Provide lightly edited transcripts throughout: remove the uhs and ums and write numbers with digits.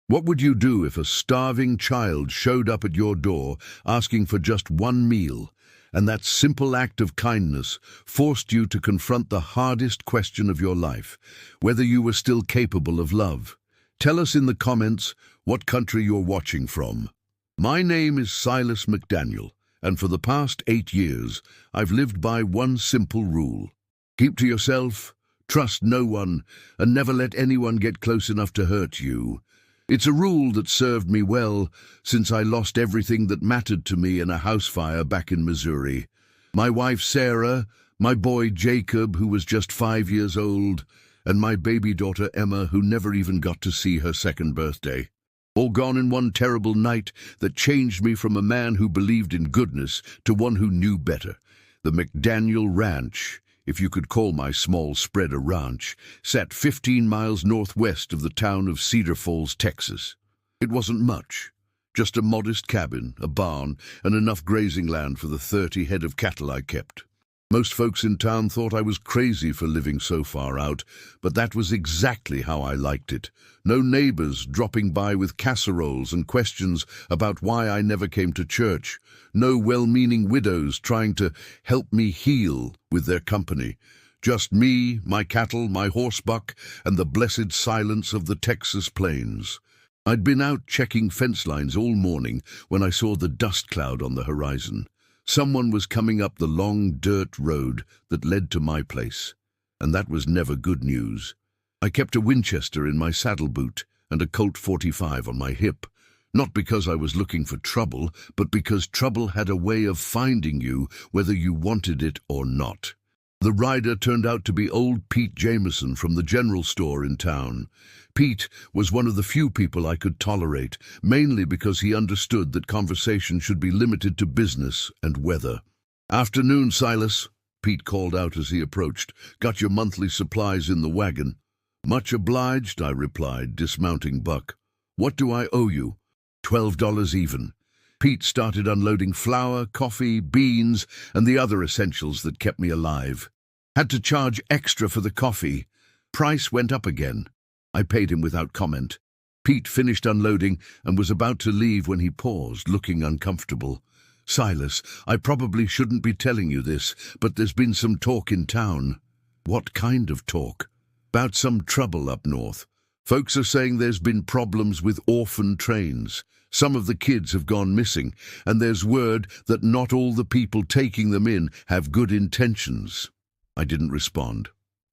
What would you do if a starving child showed up at your door asking for just one meal, and that simple act of kindness forced you to confront the hardest question of your life, whether you were still capable of love? Tell us in the comments what country you're watching from. My name is Silas McDaniel, and for the past 8 years, I've lived by one simple rule. Keep to yourself, trust no one, and never let anyone get close enough to hurt you. It's a rule that served me well since I lost everything that mattered to me in a house fire back in Missouri. My wife Sarah, my boy Jacob, who was just 5 years old, and my baby daughter Emma, who never even got to see her second birthday. All gone in one terrible night that changed me from a man who believed in goodness to one who knew better. The McDaniel Ranch, if you could call my small spread a ranch, sat 15 miles northwest of the town of Cedar Falls, Texas. It wasn't much, just a modest cabin, a barn, and enough grazing land for the 30 head of cattle I kept. Most folks in town thought I was crazy for living so far out, but that was exactly how I liked it. No neighbors dropping by with casseroles and questions about why I never came to church. No well-meaning widows trying to help me heal with their company. Just me, my cattle, my horsebuck, and the blessed silence of the Texas plains. I'd been out checking fence lines all morning when I saw the dust cloud on the horizon. Someone was coming up the long dirt road that led to my place, and that was never good news. I kept a Winchester in my saddle boot and a Colt 45 on my hip, not because I was looking for trouble, but because trouble had a way of finding you whether you wanted it or not. The rider turned out to be old Pete Jameson from the general store in town. Pete was one of the few people I could tolerate, mainly because he understood that conversation should be limited to business and weather. "Afternoon, Silas," Pete called out as he approached. "Got your monthly supplies in the wagon." "Much obliged," I replied, dismounting Buck. "What do I owe you?" $12 even. Pete started unloading flour, coffee, beans, and the other essentials that kept me alive. Had to charge extra for the coffee. Price went up again. I paid him without comment. Pete finished unloading and was about to leave when he paused, looking uncomfortable. "Silas, I probably shouldn't be telling you this, but there's been some talk in town." "What kind of talk?" "About some trouble up north. Folks are saying there's been problems with orphan trains. Some of the kids have gone missing, and there's word that not all the people taking them in have good intentions." I didn't respond.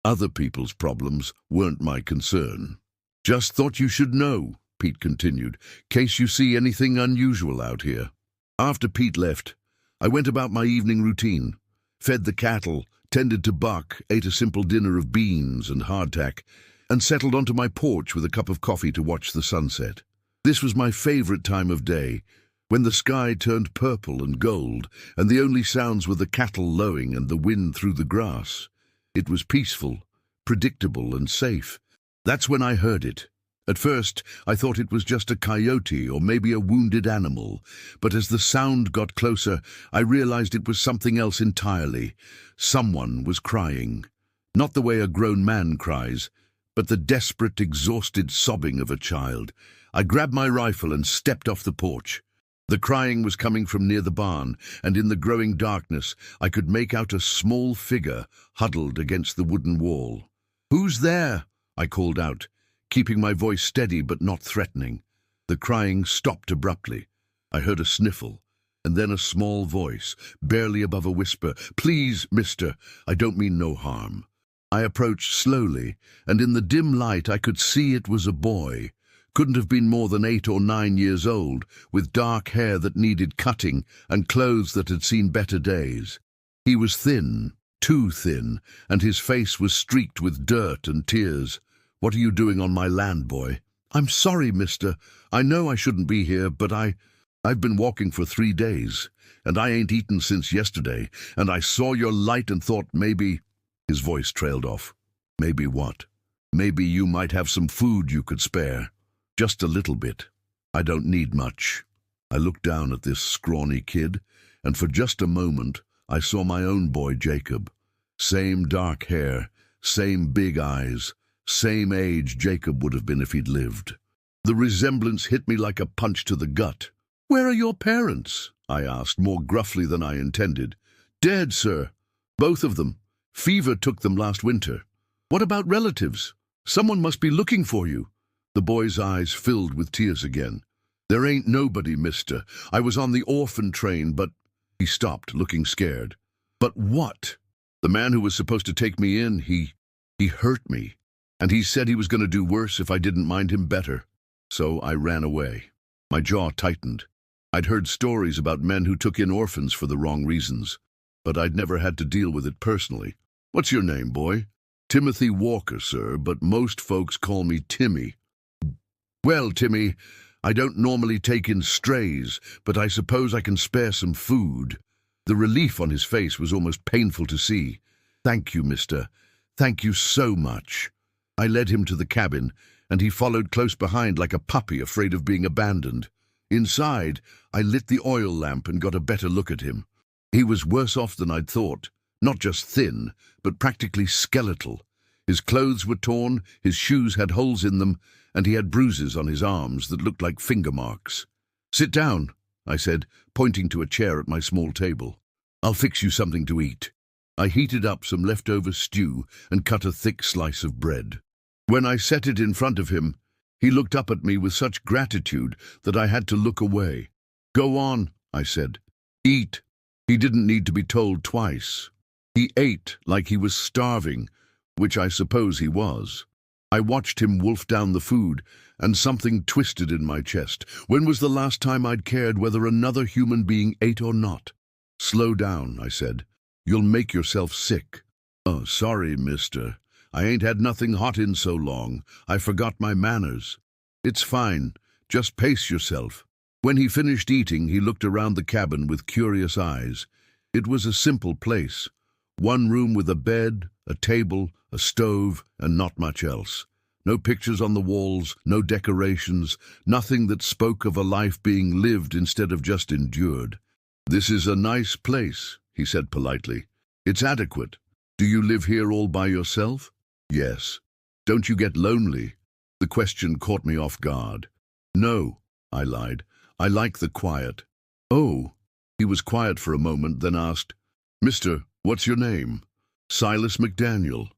Other people's problems weren't my concern. "Just thought you should know," Pete continued, "case you see anything unusual out here." After Pete left, I went about my evening routine. Fed the cattle, tended to Buck, ate a simple dinner of beans and hardtack, and settled onto my porch with a cup of coffee to watch the sunset. This was my favorite time of day, when the sky turned purple and gold, and the only sounds were the cattle lowing and the wind through the grass. It was peaceful, predictable, and safe. That's when I heard it. At first, I thought it was just a coyote or maybe a wounded animal, but as the sound got closer, I realized it was something else entirely. Someone was crying. Not the way a grown man cries, but the desperate, exhausted sobbing of a child. I grabbed my rifle and stepped off the porch. The crying was coming from near the barn, and in the growing darkness I could make out a small figure huddled against the wooden wall. "Who's there?" I called out, keeping my voice steady but not threatening. The crying stopped abruptly. I heard a sniffle, and then a small voice, barely above a whisper. "Please, mister, I don't mean no harm." I approached slowly, and in the dim light I could see it was a boy. Couldn't have been more than 8 or 9 years old, with dark hair that needed cutting and clothes that had seen better days. He was thin, too thin, and his face was streaked with dirt and tears. "What are you doing on my land, boy?" "I'm sorry, mister. I know I shouldn't be here, but I've been walking for 3 days, and I ain't eaten since yesterday, and I saw your light and thought maybe—" His voice trailed off. "Maybe what?" "Maybe you might have some food you could spare. Just a little bit. I don't need much." I looked down at this scrawny kid, and for just a moment I saw my own boy Jacob. Same dark hair, same big eyes, same age Jacob would have been if he'd lived. The resemblance hit me like a punch to the gut. "Where are your parents?" I asked, more gruffly than I intended. "Dead, sir. Both of them. Fever took them last winter." "What about relatives? Someone must be looking for you." The boy's eyes filled with tears again. "There ain't nobody, mister. I was on the Orphan train, but—" He stopped, looking scared. "But what?" "The man who was supposed to take me in, he hurt me. And he said he was going to do worse if I didn't mind him better. So I ran away." My jaw tightened. I'd heard stories about men who took in orphans for the wrong reasons, but I'd never had to deal with it personally. "What's your name, boy?" "Timothy Walker, sir, but most folks call me Timmy." "Well, Timmy, I don't normally take in strays, but I suppose I can spare some food." The relief on his face was almost painful to see. "Thank you, mister. Thank you so much." I led him to the cabin, and he followed close behind like a puppy afraid of being abandoned. Inside, I lit the oil lamp and got a better look at him. He was worse off than I'd thought. Not just thin, but practically skeletal. His clothes were torn, his shoes had holes in them, and he had bruises on his arms that looked like finger marks. "Sit down," I said, pointing to a chair at my small table. "I'll fix you something to eat." I heated up some leftover stew and cut a thick slice of bread. When I set it in front of him, he looked up at me with such gratitude that I had to look away. "Go on," I said. "Eat." He didn't need to be told twice. He ate like he was starving, which I suppose he was. I watched him wolf down the food, and something twisted in my chest. When was the last time I'd cared whether another human being ate or not? "Slow down," I said. "You'll make yourself sick." "Oh, sorry, mister. I ain't had nothing hot in so long. I forgot my manners." "It's fine. Just pace yourself." When he finished eating, he looked around the cabin with curious eyes. It was a simple place. One room with a bed, a table, a stove, and not much else. No pictures on the walls, no decorations, nothing that spoke of a life being lived instead of just endured. "This is a nice place," he said politely. "It's adequate. Do you live here all by yourself?" "Yes." "Don't you get lonely?" The question caught me off guard. "No," I lied. "I like the quiet." "Oh." He was quiet for a moment, then asked, "Mister, what's your name?" "Silas McDaniel."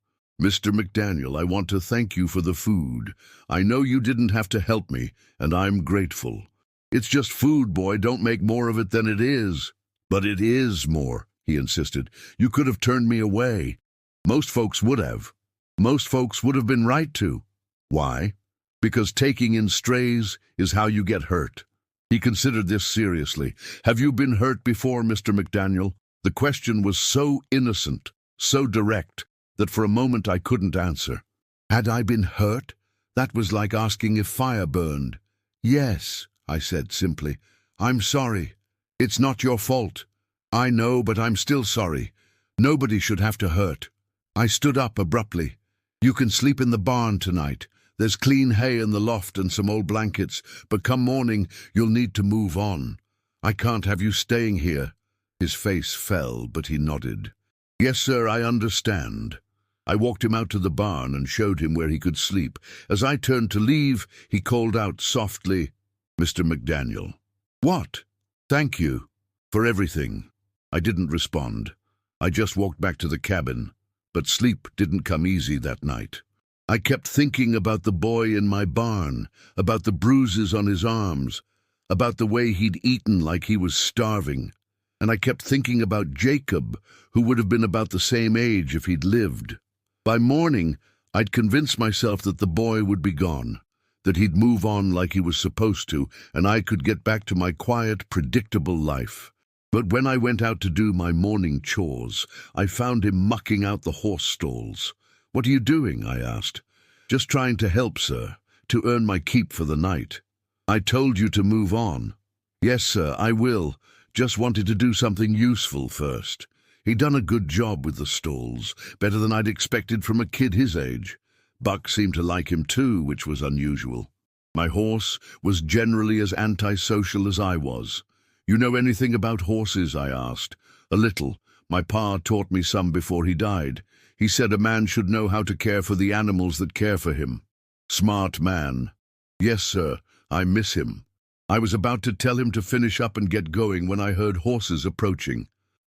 "Mr. McDaniel, I want to thank you for the food. I know you didn't have to help me, and I'm grateful." "It's just food, boy. Don't make more of it than it is." "But it is more," he insisted. "You could have turned me away." "Most folks would have. Most folks would have been right to." "Why?" "Because taking in strays is how you get hurt." He considered this seriously. "Have you been hurt before, Mr. McDaniel?" The question was so innocent, so direct, that for a moment I couldn't answer. Had I been hurt? That was like asking if fire burned. "Yes," I said simply. "I'm sorry. It's not your fault." "I know, but I'm still sorry. Nobody should have to hurt." I stood up abruptly. "You can sleep in the barn tonight. There's clean hay in the loft and some old blankets, but come morning, you'll need to move on. I can't have you staying here." His face fell, but he nodded. "Yes, sir, I understand." I walked him out to the barn and showed him where he could sleep. As I turned to leave, he called out softly, "Mr. McDaniel." "What?" "Thank you. For everything." I didn't respond. I just walked back to the cabin, but sleep didn't come easy that night. I kept thinking about the boy in my barn, about the bruises on his arms, about the way he'd eaten like he was starving. And I kept thinking about Jacob, who would have been about the same age if he'd lived. By morning, I'd convinced myself that the boy would be gone, that he'd move on like he was supposed to, and I could get back to my quiet, predictable life. But when I went out to do my morning chores, I found him mucking out the horse stalls. "What are you doing?" I asked. "Just trying to help, sir, to earn my keep for the night." "I told you to move on." "Yes, sir, I will. Just wanted to do something useful first." He'd done a good job with the stalls, better than I'd expected from a kid his age. Buck seemed to like him too, which was unusual. My horse was generally as antisocial as I was. "You know anything about horses?" I asked. "A little. My pa taught me some before he died. He said a man should know how to care for the animals that care for him." "Smart man." Yes, sir, I miss him. I was about to tell him to finish up and get going when I heard horses approaching.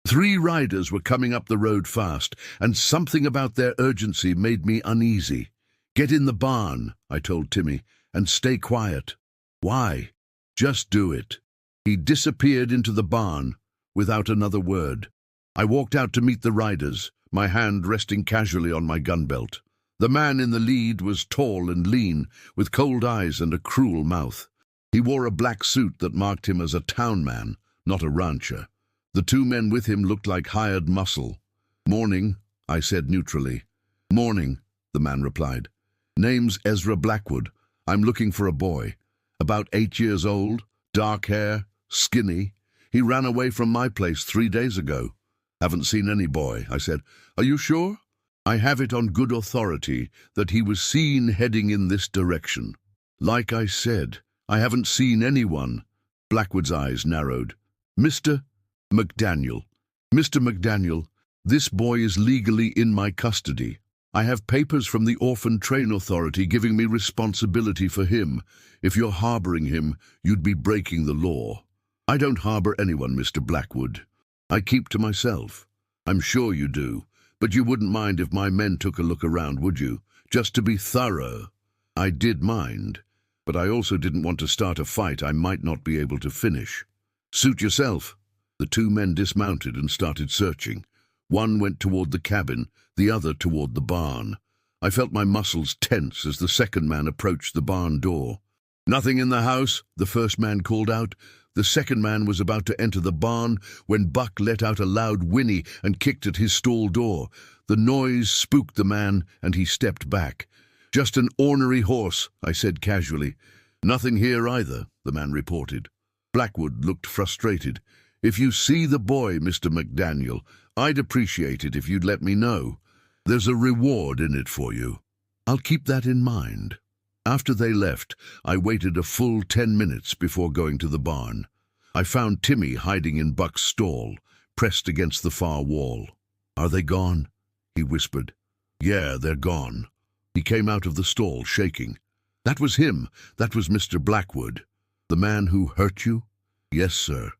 3 riders were coming up the road fast, and something about their urgency made me uneasy. Get in the barn, I told Timmy, and stay quiet. Why? Just do it. He disappeared into the barn without another word. I walked out to meet the riders, my hand resting casually on my gun belt. The man in the lead was tall and lean, with cold eyes and a cruel mouth. He wore a black suit that marked him as a town man, not a rancher. The 2 men with him looked like hired muscle. "Morning," I said neutrally. "Morning," the man replied. "Name's Ezra Blackwood. I'm looking for a boy. About 8 years old, dark hair, skinny. He ran away from my place 3 days ago." "Haven't seen any boy," I said. "Are you sure?" "I have it on good authority that he was seen heading in this direction." "Like I said, I haven't seen anyone." Blackwood's eyes narrowed. "Mr. McDaniel. Mr. McDaniel, this boy is legally in my custody. I have papers from the Orphan Train Authority giving me responsibility for him. If you're harboring him, you'd be breaking the law." "I don't harbor anyone, Mr. Blackwood. I keep to myself." "I'm sure you do, but you wouldn't mind if my men took a look around, would you? Just to be thorough." I did mind, but I also didn't want to start a fight I might not be able to finish. "Suit yourself." The 2 men dismounted and started searching. One went toward the cabin, the other toward the barn. I felt my muscles tense as the second man approached the barn door. "Nothing in the house," the first man called out. The second man was about to enter the barn when Buck let out a loud whinny and kicked at his stall door. The noise spooked the man, and he stepped back. "Just an ornery horse," I said casually. "Nothing here either," the man reported. Blackwood looked frustrated. "If you see the boy, Mr. McDaniel, I'd appreciate it if you'd let me know. There's a reward in it for you." "I'll keep that in mind." After they left, I waited a full 10 minutes before going to the barn. I found Timmy hiding in Buck's stall, pressed against the far wall. "Are they gone?" he whispered. "Yeah, they're gone." He came out of the stall, shaking. "That was him. That was Mr. Blackwood." "The man who hurt you?" "Yes, sir.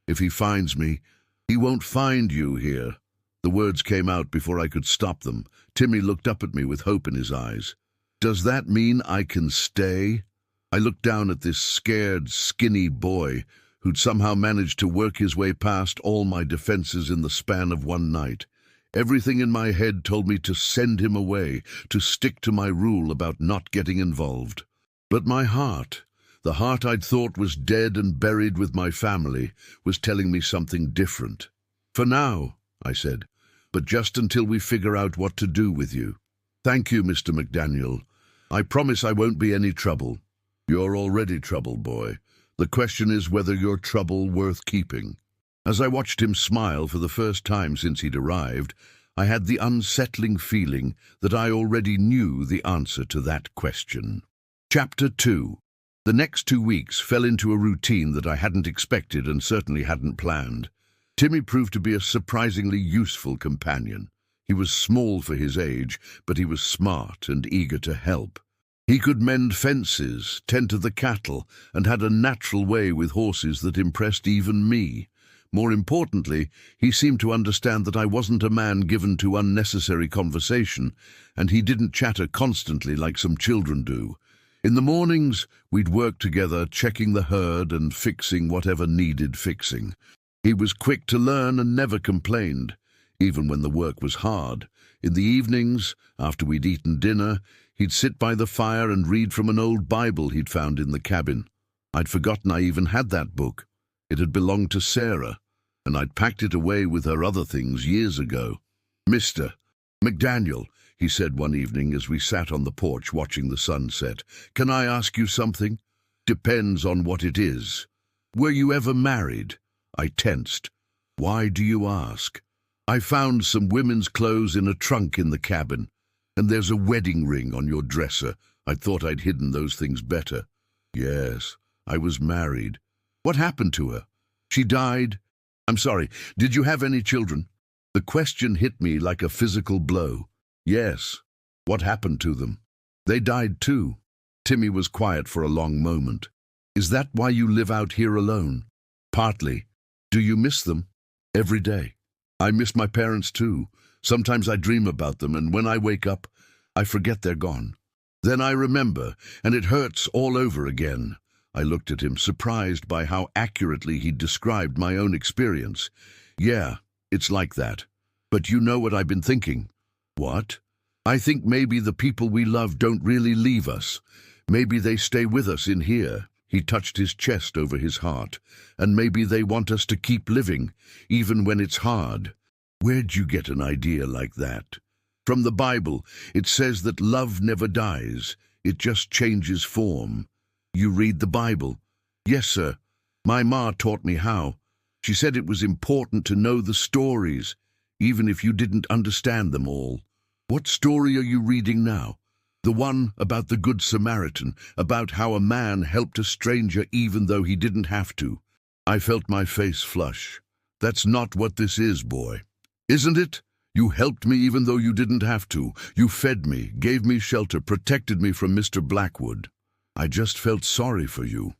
If he finds me—" "He won't find you here." The words came out before I could stop them. Timmy looked up at me with hope in his eyes. "Does that mean I can stay?" I looked down at this scared, skinny boy who'd somehow managed to work his way past all my defenses in the span of one night. Everything in my head told me to send him away, to stick to my rule about not getting involved. But my heart, the heart I'd thought was dead and buried with my family, was telling me something different. "For now," I said, "but just until we figure out what to do with you." "Thank you, Mr. McDaniel. I promise I won't be any trouble." "You're already trouble, boy. The question is whether you're trouble worth keeping." As I watched him smile for the first time since he'd arrived, I had the unsettling feeling that I already knew the answer to that question. Chapter 2. The next 2 weeks fell into a routine that I hadn't expected and certainly hadn't planned. Timmy proved to be a surprisingly useful companion. He was small for his age, but he was smart and eager to help. He could mend fences, tend to the cattle, and had a natural way with horses that impressed even me. More importantly, he seemed to understand that I wasn't a man given to unnecessary conversation, and he didn't chatter constantly like some children do. In the mornings, we'd work together, checking the herd and fixing whatever needed fixing. He was quick to learn and never complained, even when the work was hard. In the evenings, after we'd eaten dinner, he'd sit by the fire and read from an old Bible he'd found in the cabin. I'd forgotten I even had that book. It had belonged to Sarah, and I'd packed it away with her other things years ago. "Mr. McDaniel," he said one evening as we sat on the porch watching the sun set, "can I ask you something?" "Depends on what it is." "Were you ever married?" I tensed. "Why do you ask?" "I found some women's clothes in a trunk in the cabin, and there's a wedding ring on your dresser. I thought I'd hidden those things better." "Yes, I was married." "What happened to her?" "She died." "I'm sorry, did you have any children?" The question hit me like a physical blow. "Yes." "What happened to them?" "They died too." Timmy was quiet for a long moment. "Is that why you live out here alone?" "Partly." "Do you miss them?" "Every day. I miss my parents too. Sometimes I dream about them, and when I wake up, I forget they're gone. Then I remember, and it hurts all over again." I looked at him, surprised by how accurately he described my own experience. "Yeah, it's like that. But you know what I've been thinking?" "What?" "I think maybe the people we love don't really leave us. Maybe they stay with us in here." He touched his chest over his heart. "And maybe they want us to keep living, even when it's hard." "Where'd you get an idea like that?" "From the Bible. It says that love never dies. It just changes form." "You read the Bible?" "Yes, sir. My ma taught me how. She said it was important to know the stories, even if you didn't understand them all." "What story are you reading now?" "The one about the Good Samaritan, about how a man helped a stranger even though he didn't have to." I felt my face flush. "That's not what this is, boy." "Isn't it? You helped me even though you didn't have to. You fed me, gave me shelter, protected me from Mr. Blackwood." "I just felt sorry for you."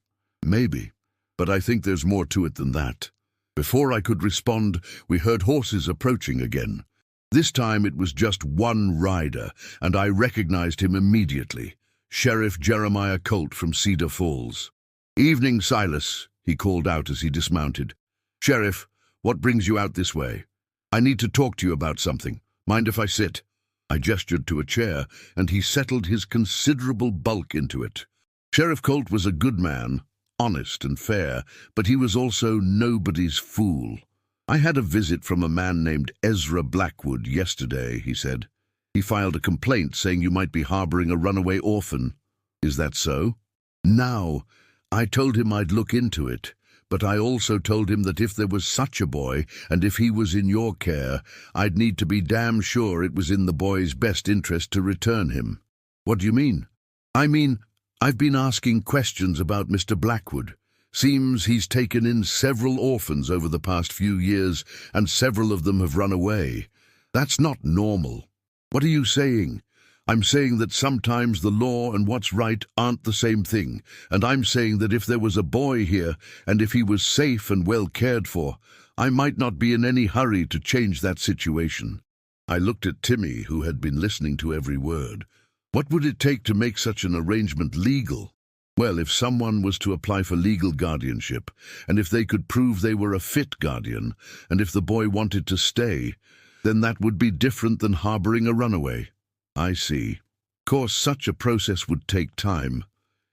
"Maybe, but I think there's more to it than that." Before I could respond, we heard horses approaching again. This time it was just one rider, and I recognized him immediately. Sheriff Jeremiah Colt from Cedar Falls. "Evening, Silas," he called out as he dismounted. "Sheriff, what brings you out this way?" "I need to talk to you about something. Mind if I sit?" I gestured to a chair, and he settled his considerable bulk into it. Sheriff Colt was a good man, honest and fair, but he was also nobody's fool. "I had a visit from a man named Ezra Blackwood yesterday," he said. "He filed a complaint saying you might be harboring a runaway orphan. Is that so?" "Now, I told him I'd look into it, but I also told him that if there was such a boy, and if he was in your care, I'd need to be damn sure it was in the boy's best interest to return him." "What do you mean?" "I mean, I've been asking questions about Mr. Blackwood. Seems he's taken in several orphans over the past few years, and several of them have run away. That's not normal." "What are you saying?" "I'm saying that sometimes the law and what's right aren't the same thing, and I'm saying that if there was a boy here, and if he was safe and well cared for, I might not be in any hurry to change that situation." I looked at Timmy, who had been listening to every word. What would it take to make such an arrangement legal? Well, if someone was to apply for legal guardianship, and if they could prove they were a fit guardian, and if the boy wanted to stay, then that would be different than harboring a runaway. I see. Of course, such a process would take time,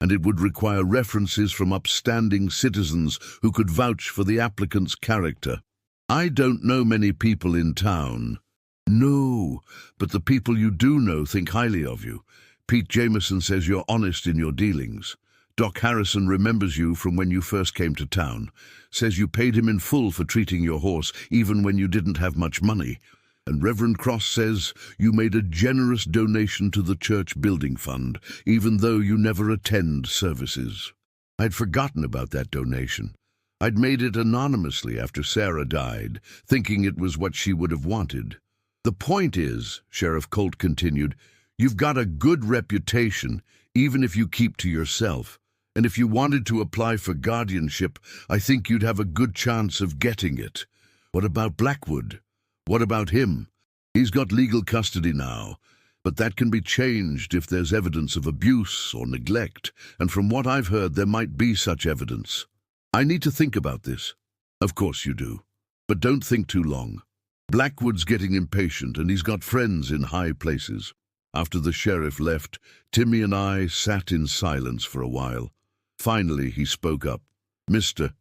and it would require references from upstanding citizens who could vouch for the applicant's character. I don't know many people in town. No, but the people you do know think highly of you. Pete Jameson says you're honest in your dealings. Doc Harrison remembers you from when you first came to town, says you paid him in full for treating your horse, even when you didn't have much money. And Reverend Cross says you made a generous donation to the church building fund, even though you never attend services. I'd forgotten about that donation. I'd made it anonymously after Sarah died, thinking it was what she would have wanted. "The point is," Sheriff Colt continued, "you've got a good reputation, even if you keep to yourself. And if you wanted to apply for guardianship, I think you'd have a good chance of getting it. What about Blackwood? What about him? He's got legal custody now, but that can be changed if there's evidence of abuse or neglect, and from what I've heard, there might be such evidence. I need to think about this." "Of course you do, but don't think too long. Blackwood's getting impatient, and he's got friends in high places." After the sheriff left, Timmy and I sat in silence for a while. Finally, he spoke up. "Mr.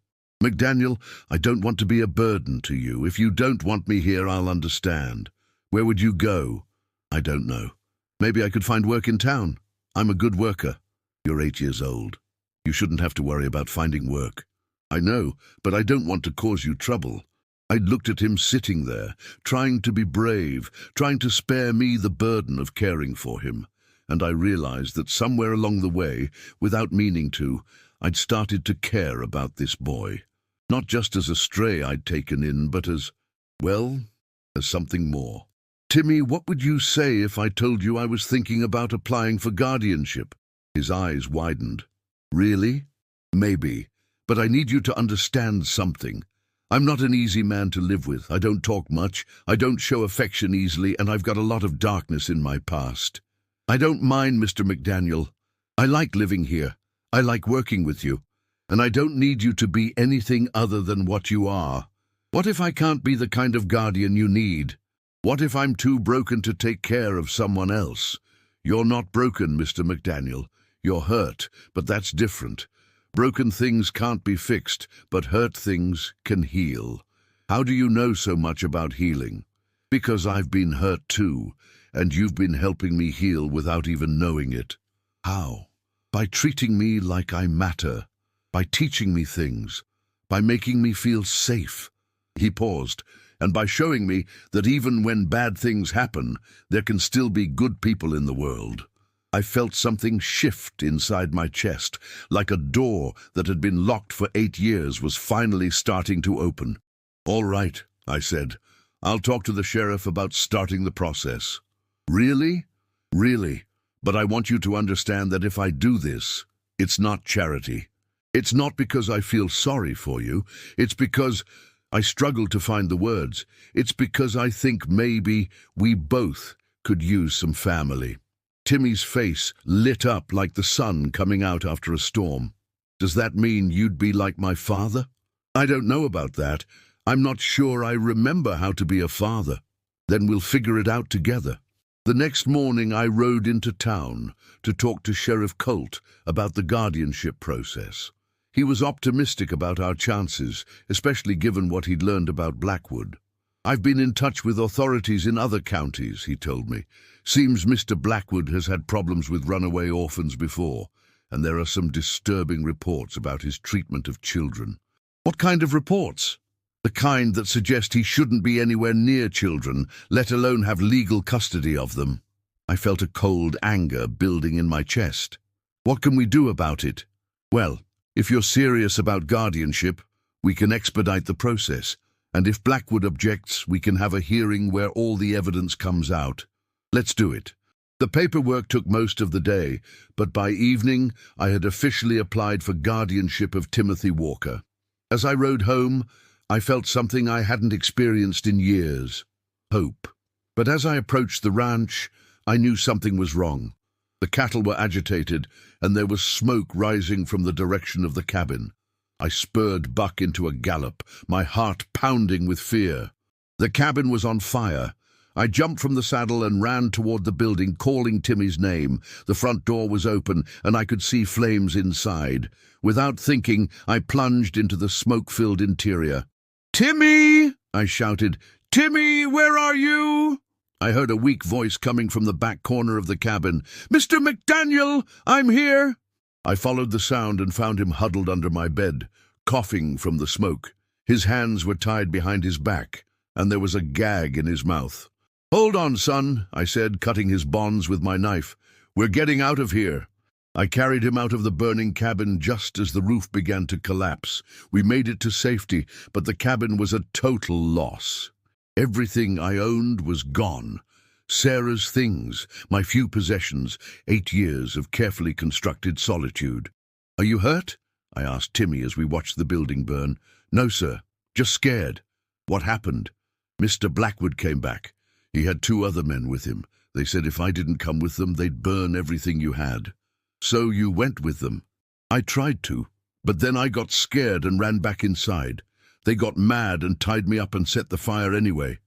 McDaniel, I don't want to be a burden to you. If you don't want me here, I'll understand. Where would you go?" "I don't know. Maybe I could find work in town. I'm a good worker." "You're 8 years old. You shouldn't have to worry about finding work." "I know, but I don't want to cause you trouble." I looked at him sitting there, trying to be brave, trying to spare me the burden of caring for him. And I realized that somewhere along the way, without meaning to, I'd started to care about this boy. Not just as a stray I'd taken in, but as, well, as something more. "Timmy, what would you say if I told you I was thinking about applying for guardianship?" His eyes widened. Really? Maybe. But I need you to understand something. I'm not an easy man to live with. I don't talk much, I don't show affection easily, and I've got a lot of darkness in my past. I don't mind, Mr. McDaniel. I like living here. I like working with you. And I don't need you to be anything other than what you are. What if I can't be the kind of guardian you need? What if I'm too broken to take care of someone else? You're not broken, Mr. McDaniel. You're hurt, but that's different. Broken things can't be fixed, but hurt things can heal. How do you know so much about healing? Because I've been hurt too, and you've been helping me heal without even knowing it. How? By treating me like I matter, by teaching me things, by making me feel safe. He paused, and by showing me that even when bad things happen, there can still be good people in the world. I felt something shift inside my chest, like a door that had been locked for 8 years was finally starting to open. "All right," I said. "I'll talk to the sheriff about starting the process." "Really?" "Really. But I want you to understand that if I do this, it's not charity. It's not because I feel sorry for you. It's because I struggle to find the words. It's because I think maybe we both could use some family." Timmy's face lit up like the sun coming out after a storm. "Does that mean you'd be like my father?" "I don't know about that. I'm not sure I remember how to be a father." "Then we'll figure it out together." The next morning I rode into town to talk to Sheriff Colt about the guardianship process. He was optimistic about our chances, especially given what he'd learned about Blackwood. "I've been in touch with authorities in other counties," he told me. "Seems Mr. Blackwood has had problems with runaway orphans before, and there are some disturbing reports about his treatment of children." "What kind of reports?" "The kind that suggest he shouldn't be anywhere near children, let alone have legal custody of them." I felt a cold anger building in my chest. "What can we do about it?" "Well, if you're serious about guardianship, we can expedite the process. And if Blackwood objects, we can have a hearing where all the evidence comes out. Let's do it." The paperwork took most of the day, but by evening I had officially applied for guardianship of Timothy Walker. As I rode home, I felt something I hadn't experienced in years: hope. But as I approached the ranch, I knew something was wrong. The cattle were agitated, and there was smoke rising from the direction of the cabin. I spurred Buck into a gallop, my heart pounding with fear. The cabin was on fire. I jumped from the saddle and ran toward the building, calling Timmy's name. The front door was open, and I could see flames inside. Without thinking, I plunged into the smoke-filled interior. "Timmy!" I shouted. "Timmy, where are you?" I heard a weak voice coming from the back corner of the cabin. "Mr. McDaniel, I'm here!" I followed the sound and found him huddled under my bed, coughing from the smoke. His hands were tied behind his back, and there was a gag in his mouth. "Hold on, son," I said, cutting his bonds with my knife. "We're getting out of here." I carried him out of the burning cabin just as the roof began to collapse. We made it to safety, but the cabin was a total loss. Everything I owned was gone. Sarah's things, my few possessions, 8 years of carefully constructed solitude. "Are you hurt?" I asked Timmy as we watched the building burn. "No, sir. Just scared." "What happened?" "Mr. Blackwood came back. He had 2 other men with him. They said if I didn't come with them, they'd burn everything you had." "So you went with them?" "I tried to, but then I got scared and ran back inside. They got mad and tied me up and set the fire anyway."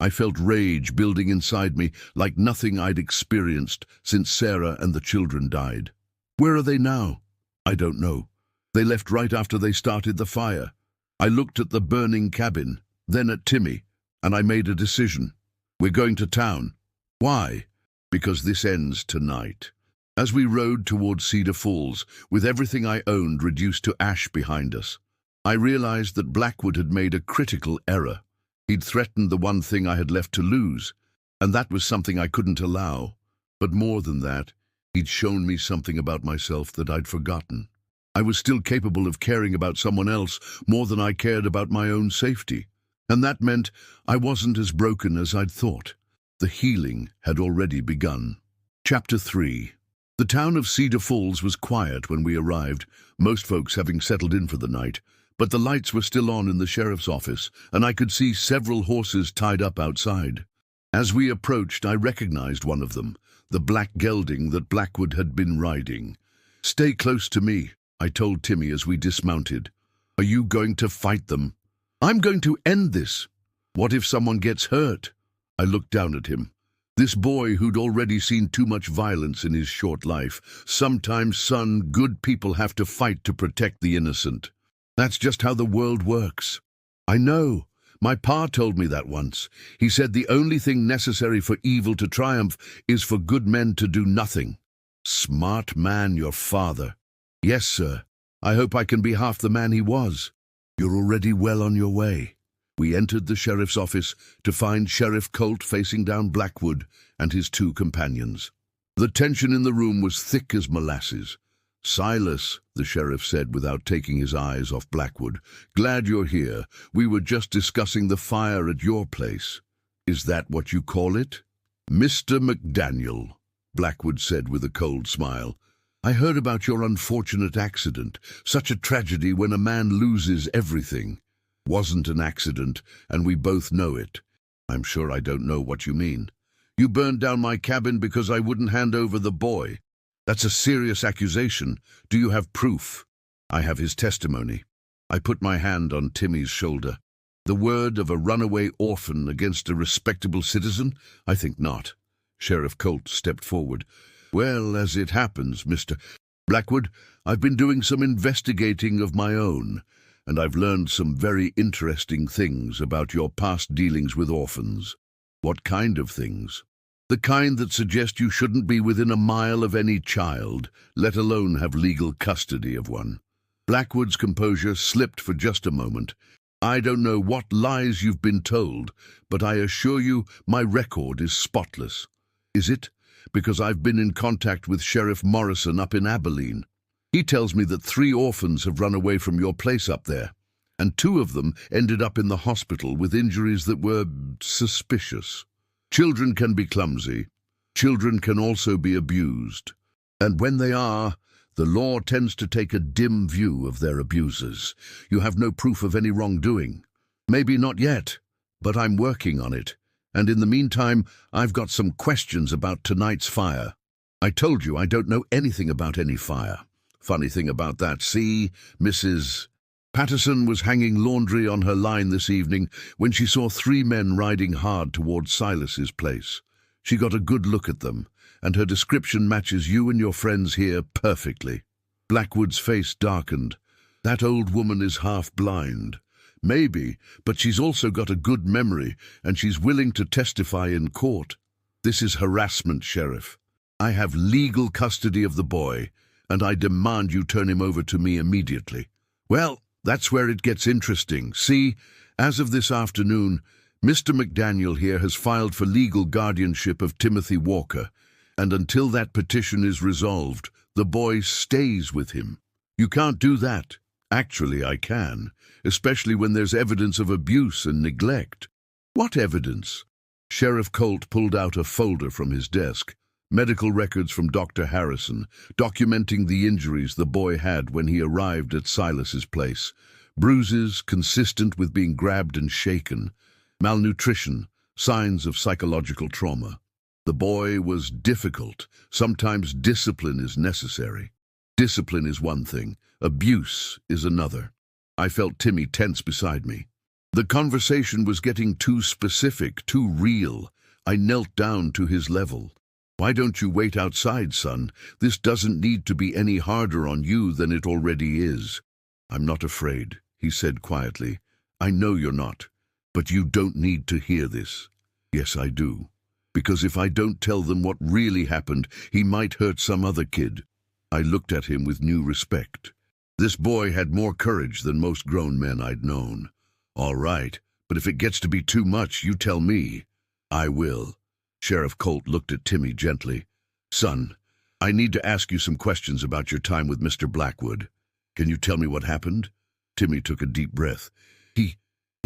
I felt rage building inside me like nothing I'd experienced since Sarah and the children died. "Where are they now?" "I don't know. They left right after they started the fire." I looked at the burning cabin, then at Timmy, and I made a decision. "We're going to town." "Why?" "Because this ends tonight." As we rode toward Cedar Falls, with everything I owned reduced to ash behind us, I realized that Blackwood had made a critical error. He'd threatened the one thing I had left to lose, and that was something I couldn't allow. But more than that, he'd shown me something about myself that I'd forgotten. I was still capable of caring about someone else more than I cared about my own safety. And that meant I wasn't as broken as I'd thought. The healing had already begun. Chapter 3. The town of Cedar Falls was quiet when we arrived, most folks having settled in for the night, but the lights were still on in the sheriff's office, and I could see several horses tied up outside. As we approached, I recognized one of them, the black gelding that Blackwood had been riding. "Stay close to me," I told Timmy as we dismounted. "Are you going to fight them?" "I'm going to end this." "What if someone gets hurt?" I looked down at him. This boy who'd already seen too much violence in his short life. "Sometimes, son, good people have to fight to protect the innocent. That's just how the world works." "I know. My pa told me that once. He said the only thing necessary for evil to triumph is for good men to do nothing." "Smart man, your father." "Yes, sir. I hope I can be half the man he was." "You're already well on your way." We entered the sheriff's office to find Sheriff Colt facing down Blackwood and his two companions. The tension in the room was thick as molasses. "Silas," the sheriff said without taking his eyes off Blackwood, "glad you're here. We were just discussing the fire at your place." "Is that what you call it?" "Mr. McDaniel," Blackwood said with a cold smile, "I heard about your unfortunate accident. Such a tragedy when a man loses everything." "Wasn't an accident, and we both know it." "I'm sure I don't know what you mean." "You burned down my cabin because I wouldn't hand over the boy. That's a serious accusation. Do you have proof?" "I have his testimony." I put my hand on Timmy's shoulder. "The word of a runaway orphan against a respectable citizen? I think not." Sheriff Colt stepped forward. "Well, as it happens, Mr. Blackwood, I've been doing some investigating of my own, and I've learned some very interesting things about your past dealings with orphans." "What kind of things?" "The kind that suggest you shouldn't be within a mile of any child, let alone have legal custody of one." Blackwood's composure slipped for just a moment. "I don't know what lies you've been told, but I assure you my record is spotless." "Is it? Because I've been in contact with Sheriff Morrison up in Abilene. He tells me that 3 orphans have run away from your place up there, and 2 of them ended up in the hospital with injuries that were suspicious. Children can be clumsy. Children can also be abused. And when they are, the law tends to take a dim view of their abusers. You have no proof of any wrongdoing." "Maybe not yet, but I'm working on it. And in the meantime, I've got some questions about tonight's fire." "I told you I don't know anything about any fire." "Funny thing about that, see, Mrs. Patterson was hanging laundry on her line this evening when she saw 3 men riding hard towards Silas's place. She got a good look at them, and her description matches you and your friends here perfectly." Blackwood's face darkened. "That old woman is half blind." "Maybe, but she's also got a good memory, and she's willing to testify in court." "This is harassment, Sheriff. I have legal custody of the boy, and I demand you turn him over to me immediately." "Well, that's where it gets interesting. See, as of this afternoon, Mr. McDaniel here has filed for legal guardianship of Timothy Walker, and until that petition is resolved, the boy stays with him." "You can't do that." "Actually, I can, especially when there's evidence of abuse and neglect." "What evidence?" Sheriff Colt pulled out a folder from his desk. "Medical records from Dr. Harrison, documenting the injuries the boy had when he arrived at Silas's place. Bruises consistent with being grabbed and shaken. Malnutrition, signs of psychological trauma. The boy was difficult. Sometimes discipline is necessary. Discipline is one thing, abuse is another." I felt Timmy tense beside me. The conversation was getting too specific, too real. I knelt down to his level. "Why don't you wait outside, son? This doesn't need to be any harder on you than it already is." "I'm not afraid," he said quietly. "I know you're not, but you don't need to hear this." "Yes, I do. Because if I don't tell them what really happened, he might hurt some other kid." I looked at him with new respect. This boy had more courage than most grown men I'd known. "All right, but if it gets to be too much, you tell me." "I will." Sheriff Colt looked at Timmy gently. "Son, I need to ask you some questions about your time with Mr. Blackwood. Can you tell me what happened?" Timmy took a deep breath. He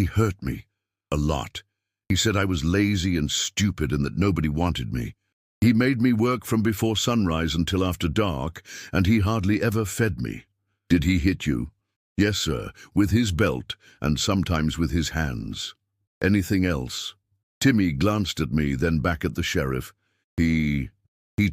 hurt me. A lot. He said I was lazy and stupid and that nobody wanted me. He made me work from before sunrise until after dark, and he hardly ever fed me. Did he hit you? Yes, sir, with his belt, and sometimes with his hands. Anything else? Timmy glanced at me, then back at the sheriff. He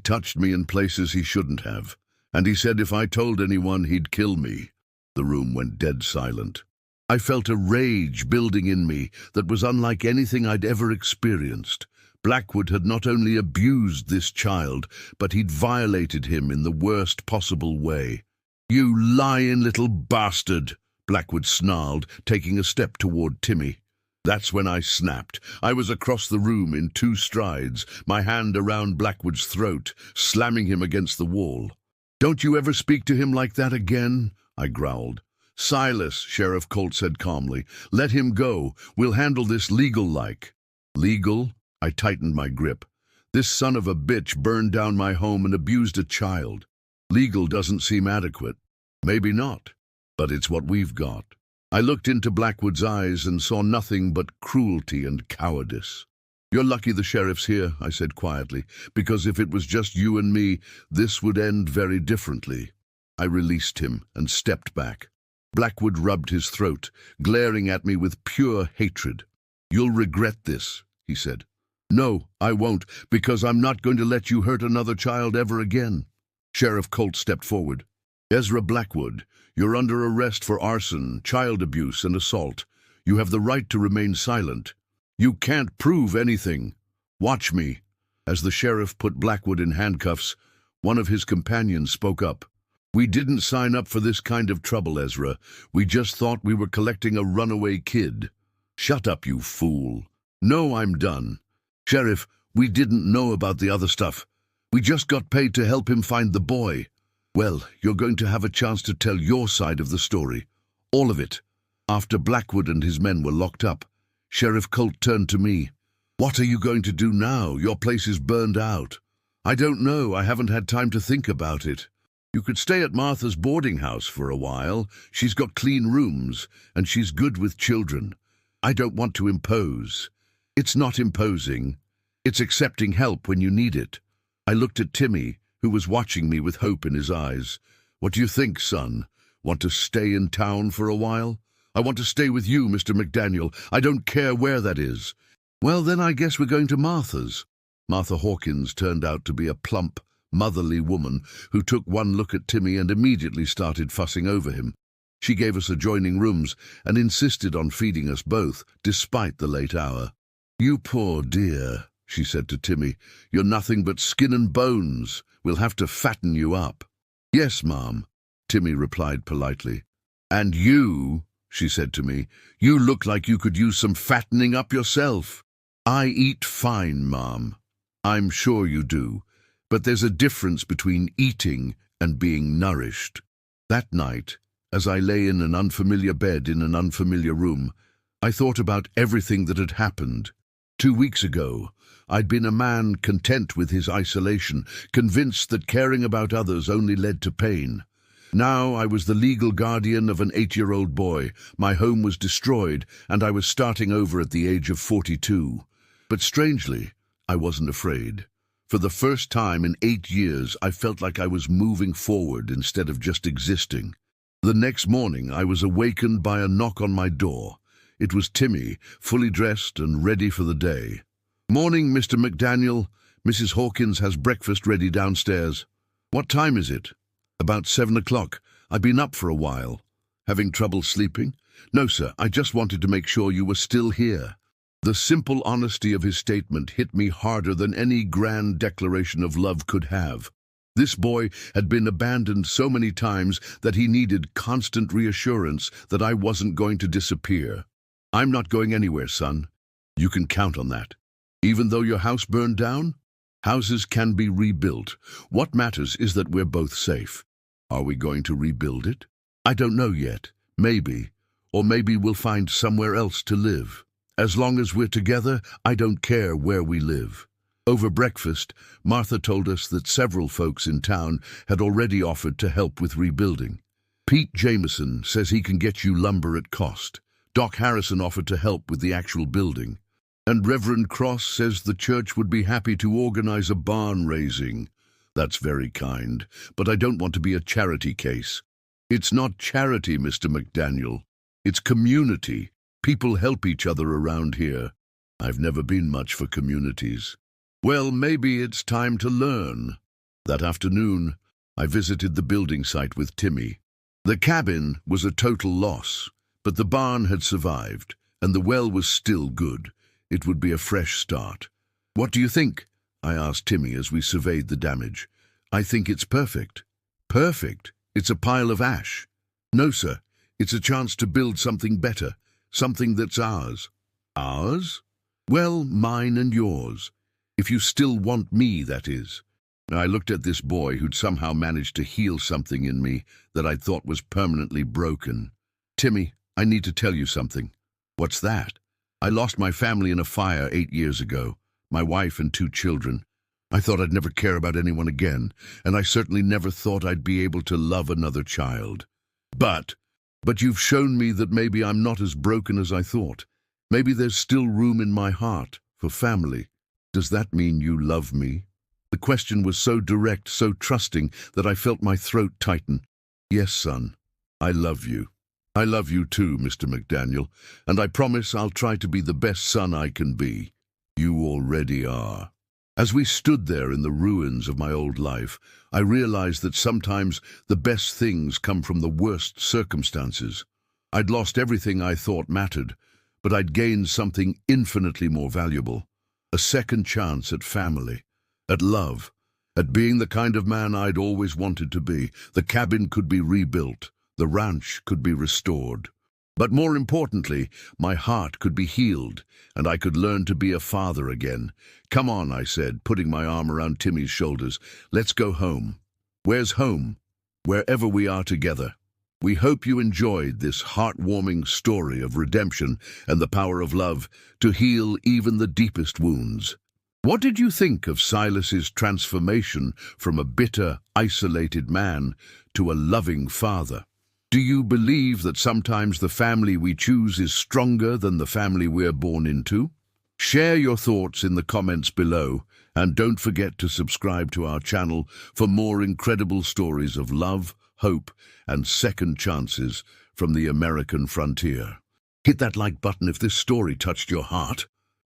touched me in places he shouldn't have, and he said if I told anyone he'd kill me. The room went dead silent. I felt a rage building in me that was unlike anything I'd ever experienced. Blackwood had not only abused this child, but he'd violated him in the worst possible way. "You lying little bastard," Blackwood snarled, taking a step toward Timmy. That's when I snapped. I was across the room in 2 strides, my hand around Blackwood's throat, slamming him against the wall. "Don't you ever speak to him like that again," I growled. "Silas," Sheriff Colt said calmly, "let him go. We'll handle this legal-like." Legal? I tightened my grip. This son of a bitch burned down my home and abused a child. Legal doesn't seem adequate. Maybe not, but it's what we've got. I looked into Blackwood's eyes and saw nothing but cruelty and cowardice. "You're lucky the sheriff's here," I said quietly, "because if it was just you and me, this would end very differently." I released him and stepped back. Blackwood rubbed his throat, glaring at me with pure hatred. "You'll regret this," he said. "No, I won't, because I'm not going to let you hurt another child ever again." Sheriff Colt stepped forward. "Ezra Blackwood, you're under arrest for arson, child abuse, and assault. You have the right to remain silent. You can't prove anything. Watch me." As the sheriff put Blackwood in handcuffs, one of his companions spoke up. "We didn't sign up for this kind of trouble, Ezra. We just thought we were collecting a runaway kid." "Shut up, you fool." "No, I'm done. Sheriff, we didn't know about the other stuff. We just got paid to help him find the boy." "Well, you're going to have a chance to tell your side of the story. All of it." After Blackwood and his men were locked up, Sheriff Colt turned to me. "What are you going to do now? Your place is burned out." "I don't know. I haven't had time to think about it. You could stay at Martha's boarding house for a while. She's got clean rooms, and she's good with children. I don't want to impose." "It's not imposing. It's accepting help when you need it." I looked at Timmy, who was watching me with hope in his eyes. "What do you think, son? Want to stay in town for a while?" "I want to stay with you, Mr. McDaniel. I don't care where that is." "Well, then I guess we're going to Martha's." Martha Hawkins turned out to be a plump, motherly woman who took one look at Timmy and immediately started fussing over him. She gave us adjoining rooms and insisted on feeding us both, despite the late hour. "You poor dear," she said to Timmy. "You're nothing but skin and bones. We'll have to fatten you up." "Yes, Mom," Timmy replied politely. "And you," she said to me, "you look like you could use some fattening up yourself." "I eat fine, Mom." "I'm sure you do, but there's a difference between eating and being nourished." That night, as I lay in an unfamiliar bed in an unfamiliar room, I thought about everything that had happened. 2 weeks ago, I'd been a man content with his isolation, convinced that caring about others only led to pain. Now I was the legal guardian of an 8-year-old boy. My home was destroyed, and I was starting over at the age of 42. But strangely, I wasn't afraid. For the first time in 8 years, I felt like I was moving forward instead of just existing. The next morning, I was awakened by a knock on my door. It was Timmy, fully dressed and ready for the day. "Morning, Mr. McDaniel. Mrs. Hawkins has breakfast ready downstairs." "What time is it?" "About 7 o'clock. I've been up for a while." "Having trouble sleeping?" "No, sir. I just wanted to make sure you were still here." The simple honesty of his statement hit me harder than any grand declaration of love could have. This boy had been abandoned so many times that he needed constant reassurance that I wasn't going to disappear. "I'm not going anywhere, son. You can count on that." "Even though your house burned down?" "Houses can be rebuilt. What matters is that we're both safe." "Are we going to rebuild it?" "I don't know yet. Maybe. Or maybe we'll find somewhere else to live. As long as we're together, I don't care where we live." Over breakfast, Martha told us that several folks in town had already offered to help with rebuilding. "Pete Jameson says he can get you lumber at cost. Doc Harrison offered to help with the actual building." And Reverend Cross says the church would be happy to organize a barn raising. That's very kind, but I don't want to be a charity case. It's not charity, Mr. McDaniel. It's community. People help each other around here. I've never been much for communities. Well, maybe it's time to learn. That afternoon, I visited the building site with Timmy. The cabin was a total loss, but the barn had survived, and the well was still good. It would be a fresh start. What do you think? I asked Timmy as we surveyed the damage. I think it's perfect. Perfect? It's a pile of ash. No, sir. It's a chance to build something better, something that's ours. Ours? Well, mine and yours. If you still want me, that is. I looked at this boy who'd somehow managed to heal something in me that I thought was permanently broken. Timmy, I need to tell you something. What's that? I lost my family in a fire 8 years ago, my wife and 2 children. I thought I'd never care about anyone again, and I certainly never thought I'd be able to love another child. But you've shown me that maybe I'm not as broken as I thought. Maybe there's still room in my heart for family. Does that mean you love me? The question was so direct, so trusting, that I felt my throat tighten. Yes, son, I love you. I love you too, Mr. McDaniel, and I promise I'll try to be the best son I can be. You already are. As we stood there in the ruins of my old life, I realized that sometimes the best things come from the worst circumstances. I'd lost everything I thought mattered, but I'd gained something infinitely more valuable. A second chance at family, at love, at being the kind of man I'd always wanted to be. The cabin could be rebuilt. The ranch could be restored. But more importantly, my heart could be healed, and I could learn to be a father again. Come on, I said, putting my arm around Timmy's shoulders. Let's go home. Where's home? Wherever we are together. We hope you enjoyed this heartwarming story of redemption and the power of love to heal even the deepest wounds. What did you think of Silas's transformation from a bitter, isolated man to a loving father? Do you believe that sometimes the family we choose is stronger than the family we're born into? Share your thoughts in the comments below, and don't forget to subscribe to our channel for more incredible stories of love, hope, and second chances from the American frontier. Hit that like button if this story touched your heart.